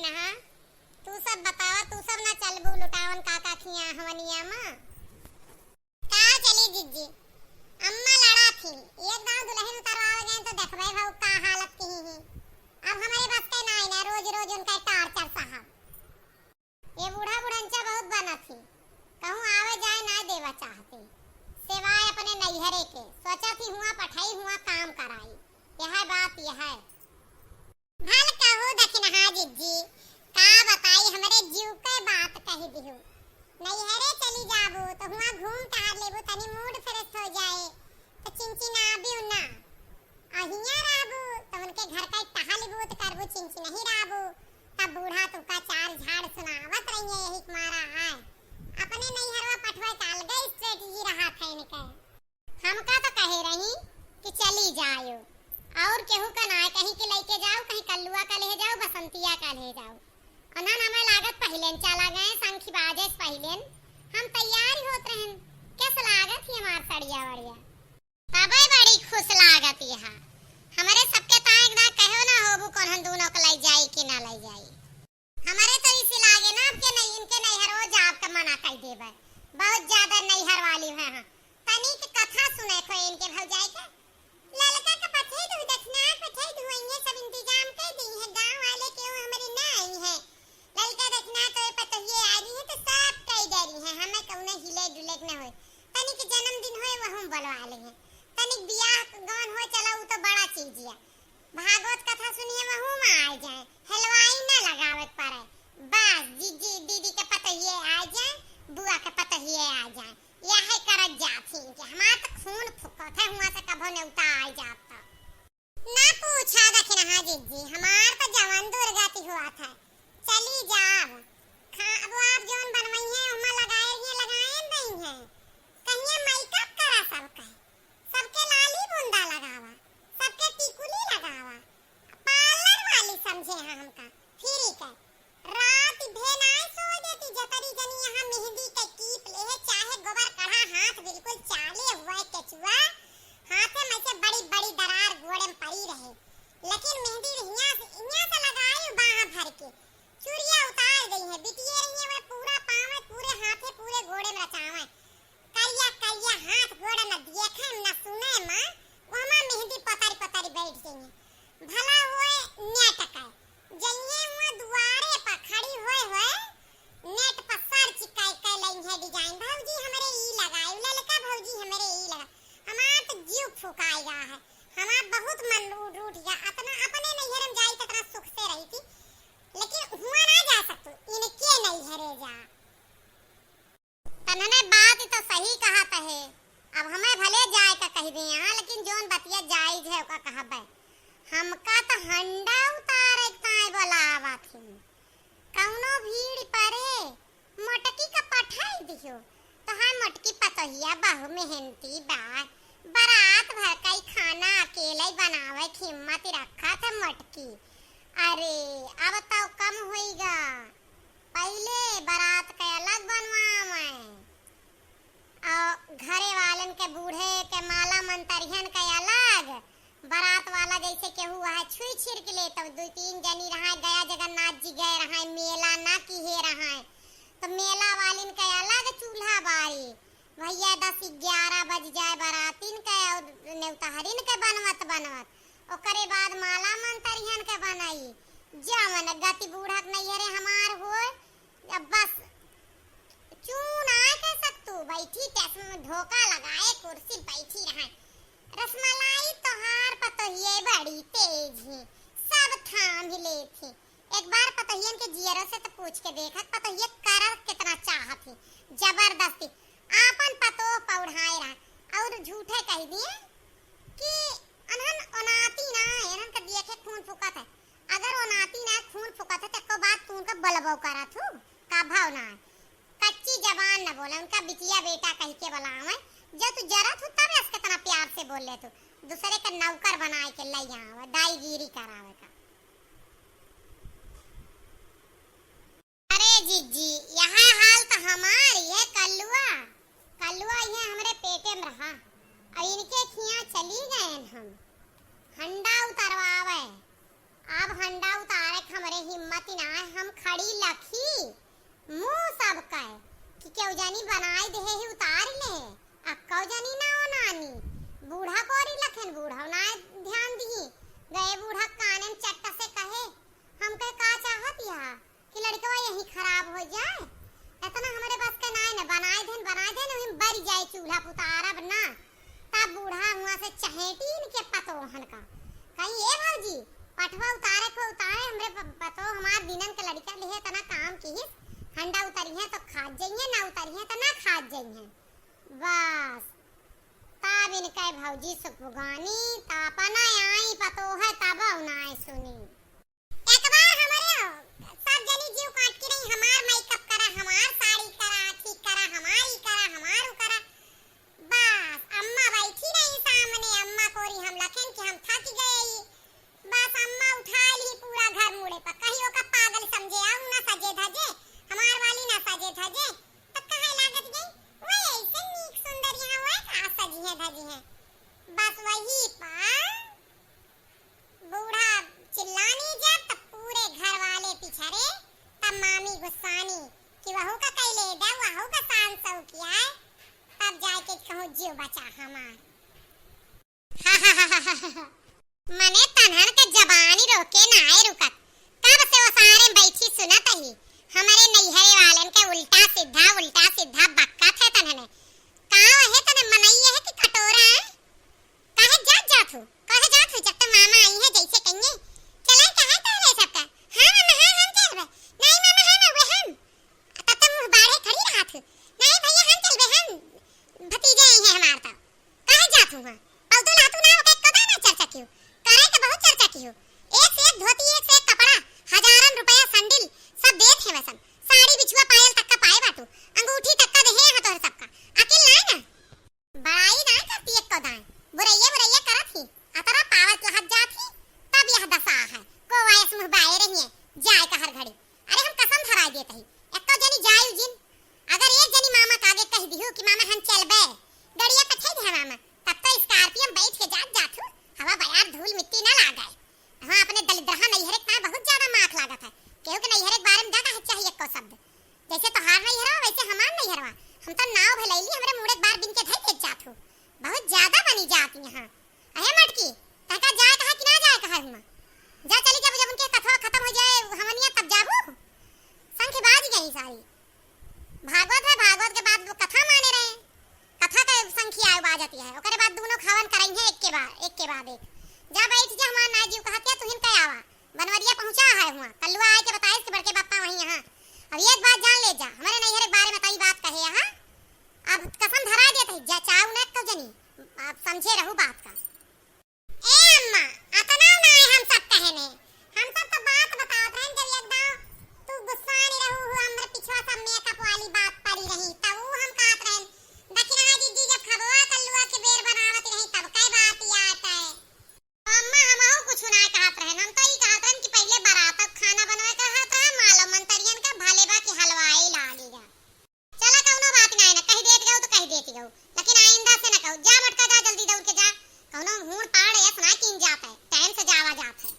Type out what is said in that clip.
नहा तू सब बतावा, तू सब ना चलबू लुटावन काका खिया हवनिया में का चली जिज्जी। अम्मा लड़ा थी एक गांव दुल्हन उतरवावे गए तो देखबे भाऊ का हालत की ही। अब हमारे बस के ना ना रोज रोज उनका टार्चर साहब। ये बूढ़ा बुढ़ंचा बहुत बना थी, कहूं आवे जाए ना देवा चाहती, सिवाय अपने नैहरे के। सोचा थी हुआ पठाई हुआ काम कराई, यह बात यह है। भल कहू दखिन हाँ जिज्जी, का बताई हमरे जीव के बात कही दिहु। नैहरे चली जाबू तो हुआ घूम टहल लेबू, तनी मूड फ्रेश हो जाए तो चिंचिनाबू ना। अहिया रहबू तो उनके घर का टहल लेबू तो करबू चिंची नहीं रहबू, तब बूढ़ा तुका चार झाड़ सुनावत रहिए। यही मारा है अपने नैहरवा पठवा टाल गई स्ट्रेटजी रहा था इनके। हमका तो कहे रही कि चली जाओ और केहू का ना कहीं के लेके जाओ, कहीं कल्लुआ का ले जाओ, बसंतिया का ले जाओ। अनन हमें लागत पहिलेन चला गए संखी बाजे पहिलेन हम तैयार होत रहन। कैसा लागत ही हमार सड़िया वड़िया तबे बड़ी खुश लागत यह। हमारे सबके ताक ना कहो ना होबू कौन हम दोनों को ले जाई कि ना ले जाई। हमारे तो इसी लागे ना के नहीं इनके नैहर हो जाब का मना कर देबे, बहुत ज्यादा नैहर वाली है। हां तनी के कथा सुने खो इनके भौजाई के ललका का पठे दू दक्षिणा पठे दुइये सब इंतजाम कर दी है। गांव वाले क्यों हमारे ना आई है ललका दक्षिणा तो पता ये आ रही है तो सब कह दे रही है। हमें कौन हिले डुलेक ना होए, तनी के जन्मदिन होए वो हम बुलवा लेंगे, तनी बियाह गवन हो चला वो तो बड़ा चीज है। भागवत कथा सुनिए वहू में आ जाए, हलवाई ना लगावत पड़े, बस जीजी दीदी के पता ये आ जाए, बुआ के पता ये आ जाए, यह करत जाती कि हमार तो खून फुकत है हुआ से कभो ने उतार जाता ना पूछा दखिन हाँ जीजी। हमार तो जवान दुर्गति हुआ था, चली जाब अब आप जोन बनवाई है उमा लगाए नहीं है, कहिए मेकअप करा सबके लाली बूंदा लगावा, सबके टिकुली लगावा, पार्लर वाली समझे हैं हमका। फिर के रात भेनाय सो देती जतरी जनी यहाँ मेहंदी के कीप ले, चाहे गोबर कढ़ा हाथ बिल्कुल चाले हुआ केचुआ हाथे में से बड़ी बड़ी दरार गोड़े में पड़ी रहे, लेकिन मेहंदी यहाँ से लगाई बाह भर के चूड़िया उतार गई है। बिटिया रही है वह पूरा पाँव में पूरे हाथे पूरे गोड़े में रचावे, करिया करिया हाथ गोड़े न देखे न सुने मां वहां मेहंदी पतारी बैठ गई है। भला हुए नेट का जइए हुआ दुआरे पर खड़ी होए नेट पर सर चिपकाई के लई है डिजाइन। भौजी हमरे ई लगाई ललका, भौजी हमरे ई लगा, हमार तो जीव फुकाई रहा है। हमार बहुत मन रूठ गया, अपना अपने नैहर में जाई कितना सुख से रही थी, लेकिन हुआ ना जा सकतो इनके नैहरे जा। तन्हने बात तो सही कहा है, अब हमें भले जाए का कह दे यहाँ, लेकिन जोन बतिया जायज है ओका कहबे। हमका तो हंडा उतारे ताए बोलावा थी, कौनो भीड़ परे मटकी का पठाई दियो तो हाँ मटकी पतहिया बहु मेहनती बारात भर कई खाना अकेले बनावे हिम्मत रखा था मटकी। अरे अब तो कम होइगा, पहले बारात के अलग बनवावे और घरे वालन के बूढ़े के माला मंतरियन के अलग, बारात वाला जैसे केहू है छुई छिड़क ले तो दो तीन जनी रहा गया जगन्नाथ जी गए रहा मेला ना किहे रहा तो मेला वालिन के अलग चूल्हा बारी भैया 10-11 बज जाए बारातिन के और नेवताहरिन के बनवत ओकरे बाद माला मंतरियन के बनाई जवन गति बूढ़क नैहरे हमार होए। अब बस चून आए के सकतू बैठी टेस में धोखा लगाए कुर्सी बैठी रहा। रसमलाई तोहार पतोहिए बड़ी तेज है, सब थाम ले थी। एक बार पतोहियन के जियरो से तो पूछ के देखा पतोहिए कर कितना चाहत थी, जबरदस्ती आपन पतो पौढ़ाए रहा और झूठे कह दिए कि अनहन ओनाती ना एनन का देखे खून फुकत है। अगर ओनाती ना खून फुकत है तो को बात तू का बलबो करा थू का भाव ना कच्ची जबान न बोले उनका बिटिया बेटा कह के बुलावे। जब तू जरा थू तब इसके तना प्यार से बोल ले, तू दूसरे का नौकर बनाए के ले आवे दाईगिरी करावे का। अरे जीजी यहाँ हाल तो हमारी है, कल्लुआ ये हमरे पेटे में रहा और इनके खिया चली गए हम हंडा उतरवावे। अब हंडा उतारे हमरे हिम्मत ना, हम बड़ी लखी मुंह सब कहे कि क्यों जानी बनाई दे ही उतार ले अक्का जानी ना ओ नानी बूढ़ा कोरी लखन बूढ़ा ना ध्यान दी गए बूढ़ा काने में चट्टा से कहे हम कहे का चाहत या कि लड़का यही खराब हो जाए इतना हमारे बस के ना बनाए देन हम बर जाए चूल्हा पुतारब ना तब बूढ़ा हुआ से चहेटी इनके पतोहन का कहीं ये भौजी पटवा उतारे को उतारे हमरे पतो हमार दिनन के लड़का लिए तना काम की हंडा उतरी है तो खा जाइए ना उतरी है तो ना खा जाइए बस तब इनके भौजी सुपुगानी तापना आई पतो है तब उनाए सुनी एक बार हमारे सब जनी जीव काट के नहीं हमार मेकअप करा हमार साड़ी करा ठीक करा हमारी करा हमारू करा बस अम्मा बैठी नहीं सामने अम्मा कोरी हम लखन कि हम थक गए बस अम्मा उठा ली पूरा घर मुड़े पर कहियो का पागल समझे आऊ ना सजे धजे हमार वाली ना सजे धजे तो कहे लागत गई वो ऐसे नीक सुंदर यहाँ हुआ का सजी है धजी है बस वही पर बूढ़ा चिल्लाने जब तब पूरे घर वाले पिछड़े तब मामी गुस्सानी कि वहू का कैले दे वहू का शान सौ किया है तब जाके कहूँ जीव बचा हमार मने तन्हन के जबानी रोके ना आए रुकत तब से वो सारे बैठी सुनत ही हमारे नैहरे वालन के उल्टा सीधा बक्का थे तन्हने कहां है तने मनई है कि कटोरा है काहे जात जब तक मामा आई है जैसे कहिए चले कहां तहले सबका हां मामा हां हम चलबे नहीं मामा हां वे हम तब तक मुंह बाड़े खड़ी रहत नहीं भैया हम चलबे हम भतीजे आई है हमार तो काहे जात हुआ पौधो लातू ना ओके कदा ना चर्चा क्यों करे के बहुत चर्चा की हो एक से एक धोती एक से एक कपड़ा हजारन रुपया संडिल सब देत है वैसन साड़ी बिछुआ पायल तक का पाए बाटू अंगूठी तक का देहे है तोर सबका अकेल ना ना बड़ाई ना करती एक को दाएं बुरैया करत ही अतरा पावत लहत जात ही तब यह दशा है को वायस मुंह बाए रही है जाए का हर घड़ी अरे हम कसम धरा देत ही एक तो जनी जायु जिन अगर एक जनी मामा कागे कह दियो कि मामा हम चलबे गड़िया पछे दे मामा तब तो स्कॉर्पियो में बैठ के जात हवा बयार धूल मिट्टी ना लागाए हां अपने दलिद्रहा नैहरे का बहुत ज्यादा माख लागत है केहू के नैहरे के बारे में ज्यादा चाहिए को शब्द जैसे तोहार नैहरवा वैसे हमार नैहरवा हम तो नाव भलैली हमरे मुड़े बार बिन के धई के जात हो बहुत ज्यादा बनी जात यहां अहे मटकी तका जाए कहा कि ना जाए कहा हुआ जा चली जब उनके कथा खत्म हो जाए हमनिया तब जाबू संख्या बाज गई सारी भागवत के बाद वो कथा माने रहे कथा का संख्या आ जाती है ओकरे बाद दोनों खावन कराई है एक के बाद एक जा बैठ जा हमार नाजीव कहते तू हिन कय आवा बनवरिया पहुंचा है हुआ कल्लुआ आए के बताइस कि बड़के बापा वही यहां अब एक बात जान ले जा हमारे नैहरे के बारे में कई बात कहे यहां अब कसम धरा देत है जा चाऊ न तो जनी आप समझे रहू बात का ए अम्मा अतना ना हम सब कहने हम सब तो बात बतावत रहन जब एकदम तू गुस्सा नहीं रहू हमरे पिछवा सब मेकअप वाली बात पड़ी रही तब हम कहत रहन दक्षिणा दीदी जब खबवा कल्लुआ के बेर बनावत रही तब कई बात याद है अम्मा हमहु कुछ ना कहत रहन हम तो ई कहत रहन कि पहले बारात खाना बनावे कहत रहे मालूम मंतरियन का भले बा कि हलवाई लागेगा चला कौनो बात ना है ना कह देत गऊ तो कह देत गऊ लेकिन आइंदा से ना कहू जा मटका जा जल्दी दौड़ के जा कौनो हुड़ पाड़ ऐसा ना किन जाता है टाइम से जावा जाता है